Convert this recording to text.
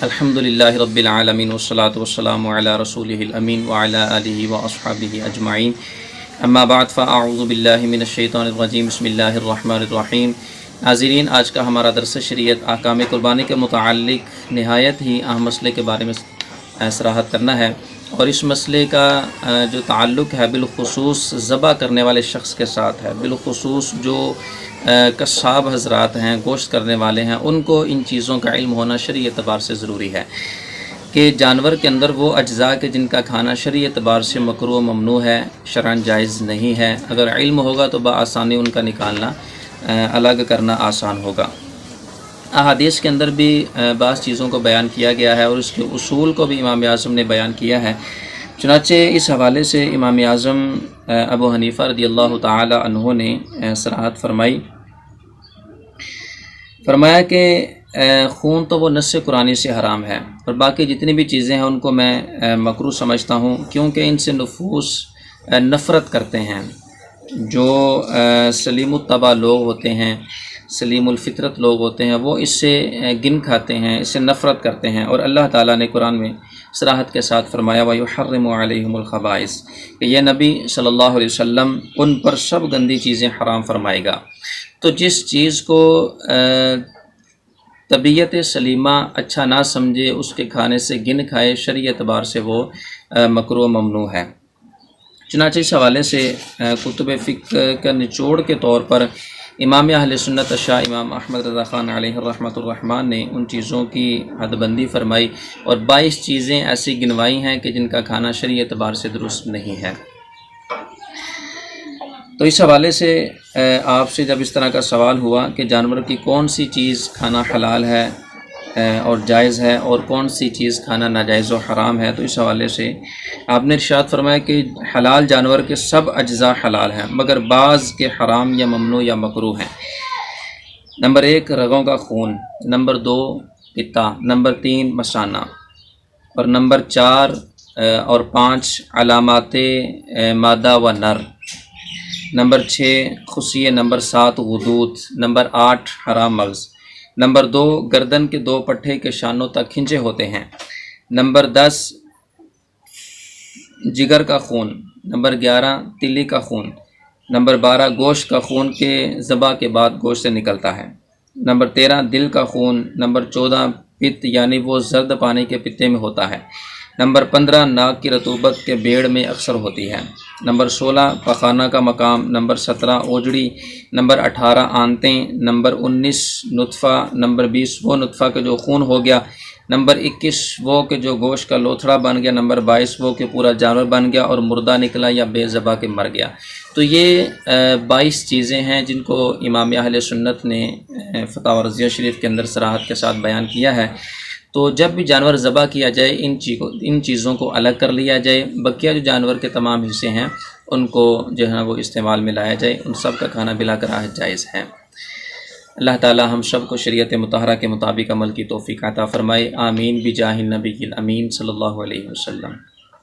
الحمدللہ رب العالمین والصلاة والسلام علی رسولہ الامین وعلی آلہ واصحابہ اجمعین اما بعد فاعوذ باللہ من الشیطان الرجیم بسم اللہ الرحمن الرحیم۔ ناظرین، آج کا ہمارا درس شریعت احکام قربانی کے متعلق نہایت ہی اہم مسئلے کے بارے میں صراحت کرنا ہے، اور اس مسئلے کا جو تعلق ہے بالخصوص ذبح کرنے والے شخص کے ساتھ ہے، بالخصوص جو قصاب حضرات ہیں، گوشت کرنے والے ہیں، ان کو ان چیزوں کا علم ہونا شرعی اعتبار سے ضروری ہے کہ جانور کے اندر وہ اجزاء کے جن کا کھانا شرعی اعتبار سے مکروہ و ممنوع ہے، شرعاً جائز نہیں ہے۔ اگر علم ہوگا تو بآسانی ان کا نکالنا، الگ کرنا آسان ہوگا۔ احادیث کے اندر بھی بعض چیزوں کو بیان کیا گیا ہے اور اس کے اصول کو بھی امام اعظم نے بیان کیا ہے۔ چنانچہ اس حوالے سے امام اعظم ابو حنیفہ رضی اللہ تعالی عنہ نے صراحت فرمایا کہ خون تو وہ نص قرآنی سے حرام ہے، اور باقی جتنی بھی چیزیں ہیں ان کو میں مکروہ سمجھتا ہوں، کیونکہ ان سے نفوس نفرت کرتے ہیں۔ جو سلیم الطبع لوگ ہوتے ہیں، سلیم الفطرت لوگ ہوتے ہیں، وہ اس سے گن کھاتے ہیں، اس سے نفرت کرتے ہیں، اور اللہ تعالیٰ نے قرآن میں صراحت کے ساتھ فرمایا وَيُحَرِّمُ عَلَيْهِمُ الْخَبَائِثَ کہ یہ نبی صلی اللہ علیہ وسلم ان پر سب گندی چیزیں حرام فرمائے گا۔ تو جس چیز کو طبیعت سلیمہ اچھا نہ سمجھے، اس کے کھانے سے گن کھائے، شرعی اعتبار سے وہ مکروہ ممنوع ہے۔ چنانچہ اس حوالے سے کتب فقہ کا نچوڑ کے طور پر امام اہل سنت شاہ امام احمد رضا خان علیہ رحمۃ الرحمن نے ان چیزوں کی حد بندی فرمائی اور 22 چیزیں ایسی گنوائی ہیں کہ جن کا کھانا شرعی اعتبار سے درست نہیں ہے۔ تو اس حوالے سے آپ سے جب اس طرح کا سوال ہوا کہ جانور کی کون سی چیز کھانا حلال ہے اور جائز ہے، اور کون سی چیز کھانا ناجائز و حرام ہے، تو اس حوالے سے آپ نے ارشاد فرمایا کہ حلال جانور کے سب اجزاء حلال ہیں، مگر بعض کے حرام یا ممنوع یا مکروہ ہیں۔ نمبر 1 رگوں کا خون، نمبر 2 پتا، نمبر 3 مثانہ، اور نمبر 4 اور 5 علامات مادہ و نر، نمبر 6 خصیے، نمبر 7 غدود، نمبر 8 حرام مغز، نمبر 2 گردن کے 2 پٹھے کے شانوں تک کھنچے ہوتے ہیں، نمبر 10 جگر کا خون، نمبر 11 تلی کا خون، نمبر 12 گوشت کا خون کے ذبح کے بعد گوشت سے نکلتا ہے، نمبر 13 دل کا خون، نمبر 14 پت یعنی وہ زرد پانی کے پتے میں ہوتا ہے، نمبر 15 ناک کی رطوبت کے بیڑ میں اکثر ہوتی ہے، نمبر 16 پخانہ کا مقام، نمبر 17 اوجڑی، نمبر 18 آنتیں، نمبر 19 نطفہ، نمبر 20 وہ نطفہ کہ جو خون ہو گیا، نمبر 21 وہ کہ جو گوشت کا لوتھڑا بن گیا، نمبر 22 وہ کہ پورا جانور بن گیا اور مردہ نکلا یا بے ذبح کے مر گیا۔ تو یہ 22 چیزیں ہیں جن کو امام اہل سنت نے فتاوی رضیہ شریف کے اندر صراحت کے ساتھ بیان کیا ہے۔ تو جب بھی جانور ذبح کیا جائے ان چیزوں کو الگ کر لیا جائے، بقیہ جو جانور کے تمام حصے ہیں ان کو جو ہے وہ استعمال میں لایا جائے، ان سب کا کھانا بلا کراہت جائز ہے۔ اللہ تعالی ہم سب کو شریعت مطہرہ کے مطابق عمل کی توفیق عطا فرمائے، آمین بجاہ النبی الامین صلی اللہ علیہ وسلم۔